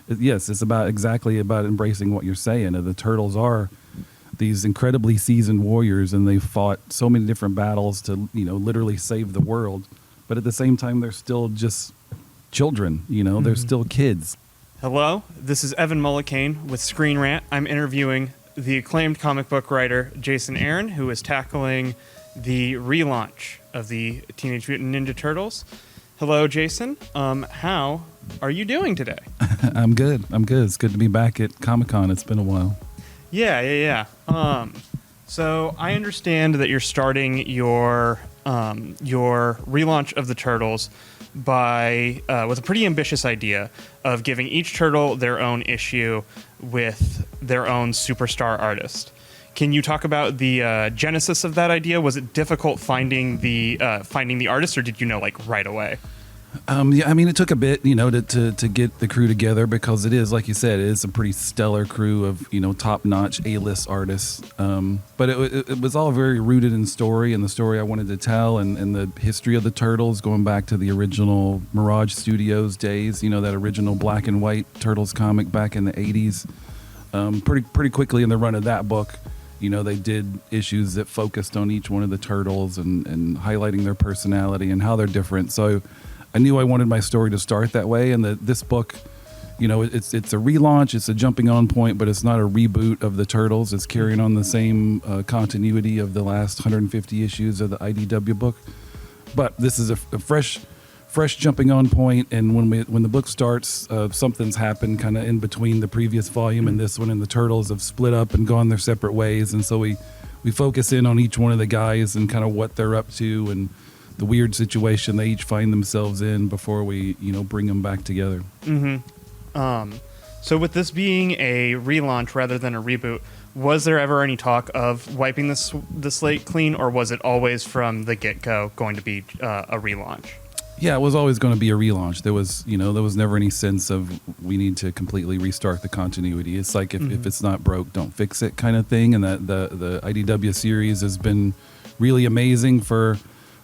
Yes, it's exactly about embracing what you're saying. The turtles are these incredibly seasoned warriors, and they fought so many different battles to, literally save the world. But at the same time, they're still just children. They're still kids. Hello, this is Evan Mullicane with Screen Rant. I'm interviewing the acclaimed comic book writer Jason Aaron, who is tackling the relaunch of the Teenage Mutant Ninja Turtles. Hello, Jason. How are you doing today? I'm good. It's good to be back at Comic-Con. It's been a while. Yeah. So I understand that you're starting your relaunch of the Turtles by with a pretty ambitious idea of giving each turtle their own issue with their own superstar artist. Can you talk about the genesis of that idea? Was it difficult finding the artist, or did you know right away? Yeah, I mean, it took a bit, to get the crew together, because it is, like you said, it is a pretty stellar crew of, top-notch A-list artists. But it was all very rooted in story, and the story I wanted to tell, and the history of the Turtles, going back to the original Mirage Studios days, that original black and white Turtles comic back in the 80s. Pretty quickly in the run of that book, they did issues that focused on each one of the Turtles and highlighting their personality and how they're different. So I knew I wanted my story to start that way, and this book, it's a relaunch, it's a jumping on point, but it's not a reboot of the Turtles. It's carrying on the same continuity of the last 150 issues of the IDW book. But this is a fresh jumping on point, and when the book starts, something's happened kind of in between the previous volume and this one, and the Turtles have split up and gone their separate ways, and so we focus in on each one of the guys and kind of what they're up to and the weird situation they each find themselves in before we, bring them back together. Mm-hmm. So with this being a relaunch rather than a reboot, was there ever any talk of wiping the slate clean, or was it always from the get-go going to be a relaunch? Yeah, it was always going to be a relaunch. There was never any sense of we need to completely restart the continuity. It's like if it's not broke, don't fix it kind of thing. And that the IDW series has been really amazing for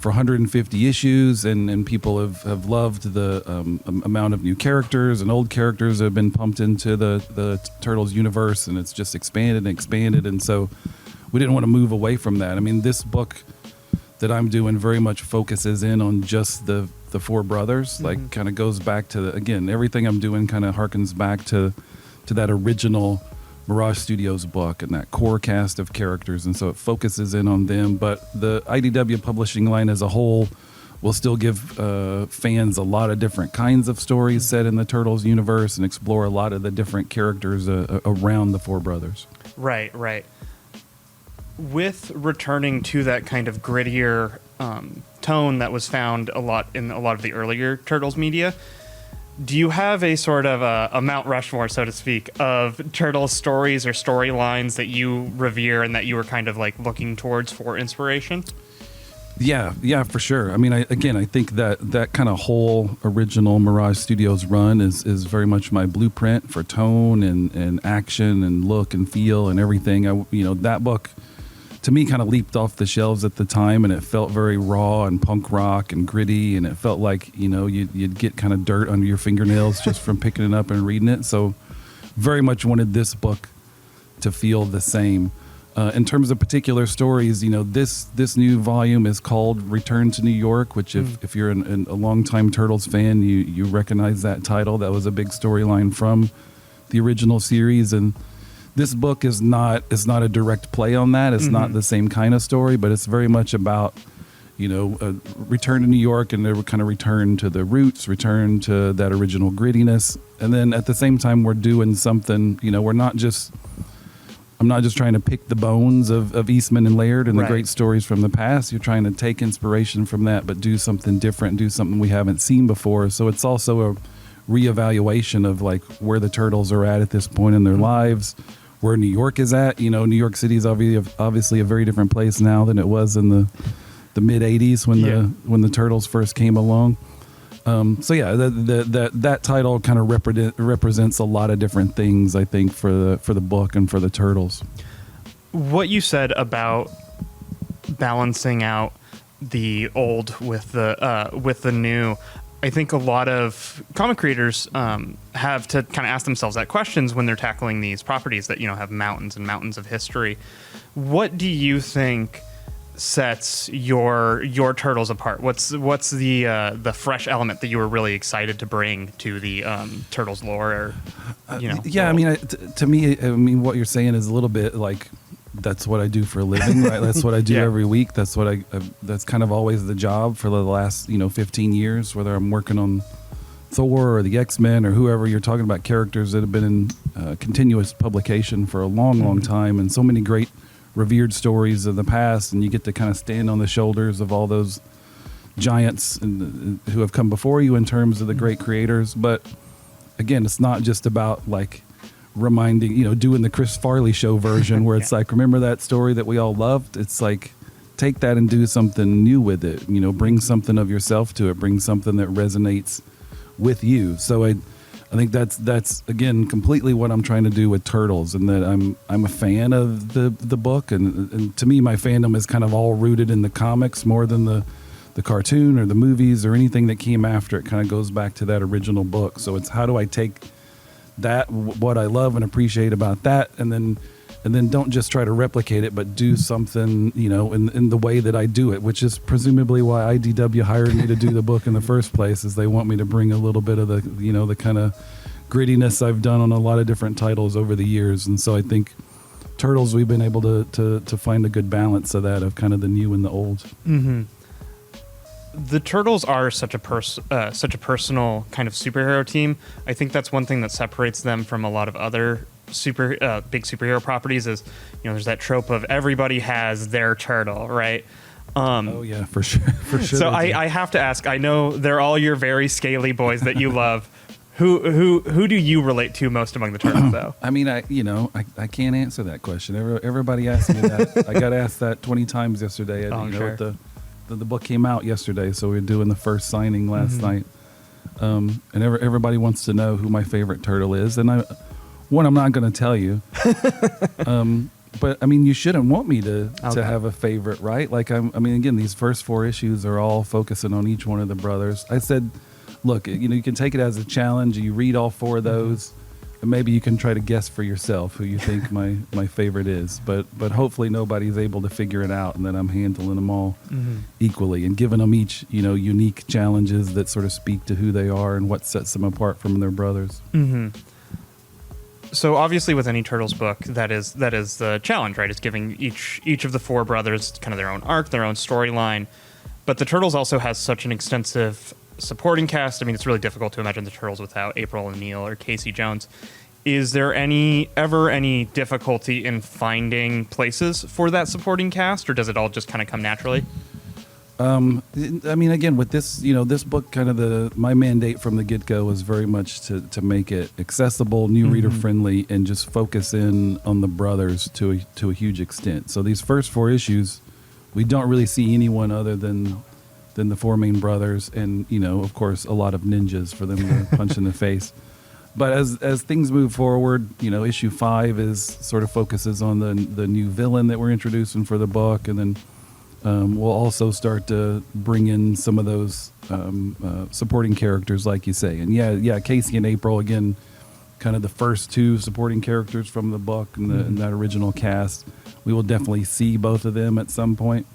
150 issues, and people have loved the amount of new characters and old characters that have been pumped into the Turtles universe, and it's just expanded and expanded, and so we didn't want to move away from that. I mean, this book that I'm doing very much focuses in on just the four brothers, like kind of goes back to again, everything I'm doing kind of harkens back to that original Mirage Studios book and that core cast of characters, and so it focuses in on them. But the IDW publishing line as a whole will still give fans a lot of different kinds of stories set in the Turtles universe and explore a lot of the different characters around the four brothers. Right. With returning to that kind of grittier tone that was found a lot in a lot of the earlier Turtles media, do you have a sort of a Mount Rushmore, so to speak, of Turtles stories or storylines that you revere and that you were kind of looking towards for inspiration? Yeah, for sure. I mean, I think that kind of whole original Mirage Studios run is very much my blueprint for tone and action and look and feel and everything. That book to me kind of leaped off the shelves at the time, and it felt very raw and punk rock and gritty, and it felt like you'd get kind of dirt under your fingernails just from picking it up and reading it. So very much wanted this book to feel the same. In terms of particular stories, this new volume is called Return to New York, which if you're a longtime Turtles fan, you recognize that title. That was a big storyline from the original series, and this book is not a direct play on that. It's not the same kind of story, but it's very much about, a return to New York, and they kind of return to the roots, return to that original grittiness. And then at the same time, we're doing something, I'm not just trying to pick the bones of Eastman and Laird and the great stories from the past. You're trying to take inspiration from that, but do something different, do something we haven't seen before. So it's also a reevaluation of where the Turtles are at this point in their lives, where New York is at. New York City is obviously a very different place now than it was in the mid '80s when the Turtles first came along. So yeah, that title kind of represents a lot of different things, I think, for the book and for the Turtles. What you said about balancing out the old with the new, I think a lot of comic creators have to kind of ask themselves that questions when they're tackling these properties that, you know, have mountains and mountains of history. What do you think sets your turtles apart? What's the fresh element that you were really excited to bring to the turtles lore? Or, you know, yeah, world? I mean, to me, I mean, what you're saying is a little bit like that's what I do for a living, right? That's what I do Yeah. every week. That's what that's kind of always the job for the last 15 years, whether I'm working on Thor or the X-Men or whoever. You're talking about characters that have been in continuous publication for a long time, and so many great revered stories of the past, and you get to kind of stand on the shoulders of all those giants who have come before you in terms of the great creators. But again, it's not just about like reminding, doing the Chris Farley show version where it's like, remember that story that we all loved? It's like, take that and do something new with it. Bring something of yourself to it. Bring something that resonates with you. So I think that's again completely what I'm trying to do with Turtles, and that I'm a fan of the book, and to me my fandom is kind of all rooted in the comics more than the cartoon or the movies or anything that came after. It kind of goes back to that original book. So it's how do I take that, what I love and appreciate about that, and then don't just try to replicate it, but do something, in the way that I do it, which is presumably why IDW hired me to do the book in the first place, is they want me to bring a little bit of the, the kind of grittiness I've done on a lot of different titles over the years. And so I think Turtles, we've been able to find a good balance of that, of kind of the new and the old. Mm-hmm. The Turtles are such a personal kind of superhero team. I think that's one thing that separates them from a lot of other big superhero properties is, there's that trope of everybody has their turtle, right? Oh yeah, for sure. So I have to ask, I know they're all your very scaly boys that you love. Who do you relate to most among the turtles, though? I mean, I can't answer that question. Everybody asks me that. I got asked that 20 times yesterday. Sure. The book came out yesterday, so we were doing the first signing last night. And everybody wants to know who my favorite turtle is, and I'm not going to tell you. But I mean, you shouldn't want me to have a favorite, right? Like, again, these first 4 issues are all focusing on each one of the brothers. I said, look, you can take it as a challenge. You read all 4 of those, and maybe you can try to guess for yourself who you think my favorite is. But hopefully nobody's able to figure it out, and that I'm handling them all equally and giving them each, unique challenges that sort of speak to who they are and what sets them apart from their brothers. Mm-hmm. So obviously, with any Turtles book, that is the challenge, right? It's giving each of the 4 brothers kind of their own arc, their own storyline. But the Turtles also has such an extensive supporting cast. I mean, it's really difficult to imagine the Turtles without April O'Neil or Casey Jones. Is there ever any difficulty in finding places for that supporting cast, or does it all just kind of come naturally? I mean, again, with this, this book, kind of my mandate from the get-go was very much to make it accessible, new reader friendly, and just focus in on the brothers to a huge extent. So these first 4 issues, we don't really see anyone other than the 4 main brothers, and of course, a lot of ninjas for them to punch in the face. But as things move forward, issue 5 sort of focuses on the new villain that we're introducing for the book, and then we'll also start to bring in some of those supporting characters, like you say. And yeah, Casey and April, again, kind of the first 2 supporting characters from the book and that original cast. We will definitely see both of them at some point.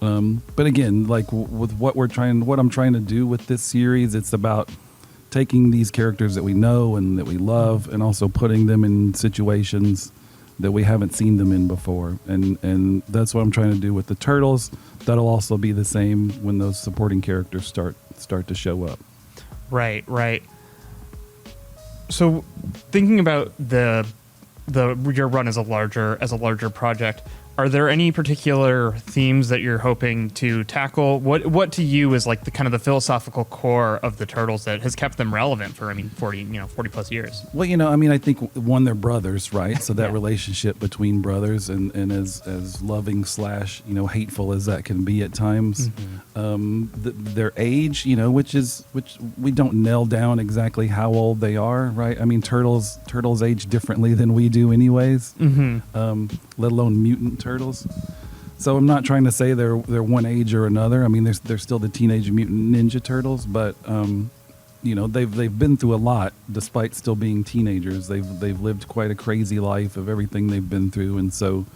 But again, like with what I'm trying to do with this series, it's about taking these characters that we know and that we love, and also putting them in situations that we haven't seen them in before, and that's what I'm trying to do with the Turtles. That'll also be the same when those supporting characters start to show up. Right. So, thinking about your run as a larger project, are there any particular themes that you're hoping to tackle? What to you is like the kind of the philosophical core of the Turtles that has kept them relevant for 40 plus years? Well, I think they're brothers, right? So that relationship between brothers, and as loving / hateful as that can be at times, their age, which we don't nail down exactly how old they are, right? I mean, turtles age differently than we do, anyways. Let alone mutant turtles. So I'm not trying to say they're one age or another. I mean, they're still the Teenage Mutant Ninja Turtles, but they've been through a lot despite still being teenagers. They've lived quite a crazy life of everything they've been through, and so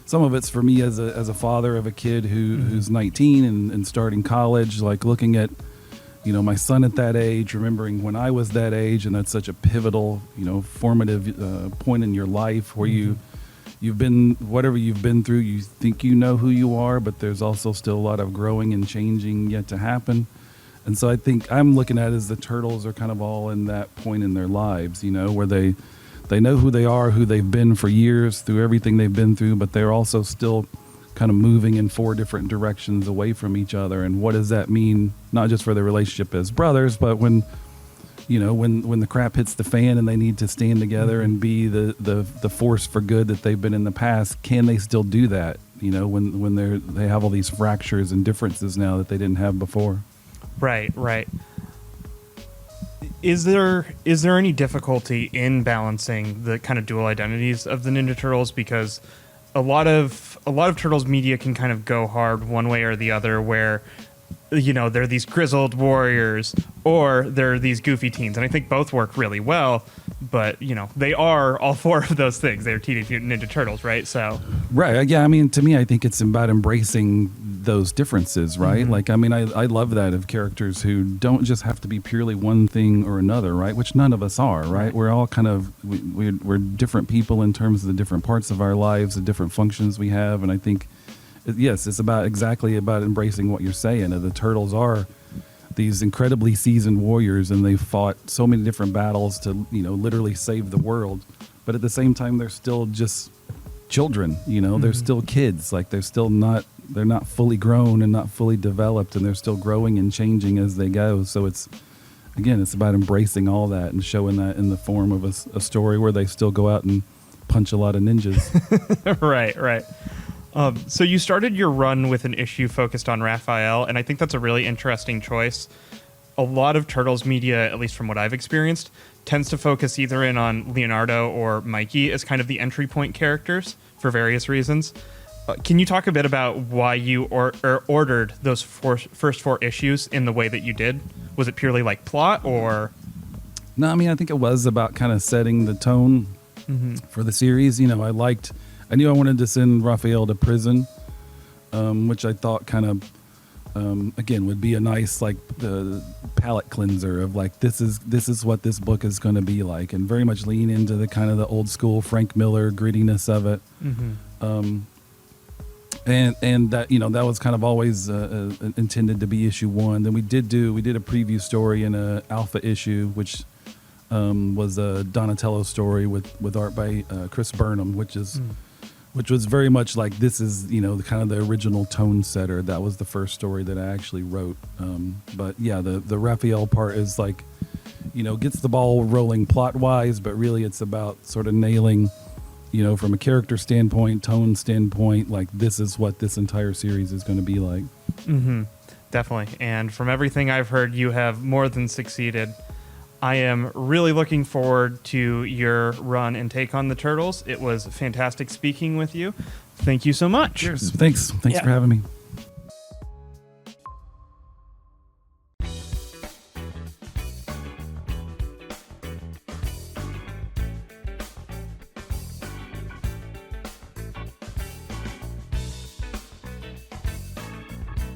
some of it's for me as a father of a kid who's 19 and starting college, like looking at my son at that age, remembering when I was that age, and that's such a pivotal, formative point in your life where you've been, whatever you've been through, you think you know who you are, but there's also still a lot of growing and changing yet to happen. And so I think I'm looking at it as the Turtles are kind of all in that point in their lives, where they know who they are, who they've been for years through everything they've been through, but they're also still kind of moving in 4 different directions away from each other. And what does that mean, not just for their relationship as brothers, but when the crap hits the fan and they need to stand together and be the force for good that they've been in the past, can they still do that? When they have all these fractures and differences now that they didn't have before. Right. Is there any difficulty in balancing the kind of dual identities of the Ninja Turtles? Because a lot of Turtles media can kind of go hard one way or the other, where they're these grizzled warriors or they're these goofy teens, and I think both work really well. But they are all 4 of those things. They're Teenage Mutant Ninja Turtles, right? So right, yeah. I mean, to me, I think it's about embracing those differences, right? Mm-hmm. Like, I mean, I love that of characters who don't just have to be purely one thing or another, right? Which none of us are, right? We're all kind of we're different people in terms of the different parts of our lives, the different functions we have, and I think yes, it's about embracing what you're saying. The Turtles are these incredibly seasoned warriors, and they've fought so many different battles to literally save the world. But at the same time, they're still just children. They're still kids. Like they're not fully grown and not fully developed, and they're still growing and changing as they go. So it's about embracing all that and showing that in the form of a story where they still go out and punch a lot of ninjas. Right. So you started your run with an issue focused on Raphael, and I think that's a really interesting choice. A lot of Turtles media, at least from what I've experienced, tends to focus either in on Leonardo or Mikey as kind of the entry point characters for various reasons. Can you talk a bit about why you ordered those first 4 issues in the way that you did? Was it purely like plot, or? No, I mean, I think it was about kind of setting the tone for the series. I knew I wanted to send Raphael to prison, which I thought kind of, again, would be a nice the palate cleanser of this is what this book is going to be like, and very much lean into the kind of the old school Frank Miller grittiness of it. And that that was kind of always intended to be issue 1. Then we did a preview story in a alpha issue, which was a Donatello story with art by Chris Burnham, which was very much like, this is kind of the original tone setter. That was the first story that I actually wrote. But yeah, the Raphael part is gets the ball rolling plot wise, but really it's about sort of nailing, from a character standpoint, tone standpoint, this is what this entire series is going to be like. Definitely. And from everything I've heard, you have more than succeeded. I am really looking forward to your run and take on the Turtles. It was fantastic speaking with you. Thank you so much. Cheers. Thanks for having me.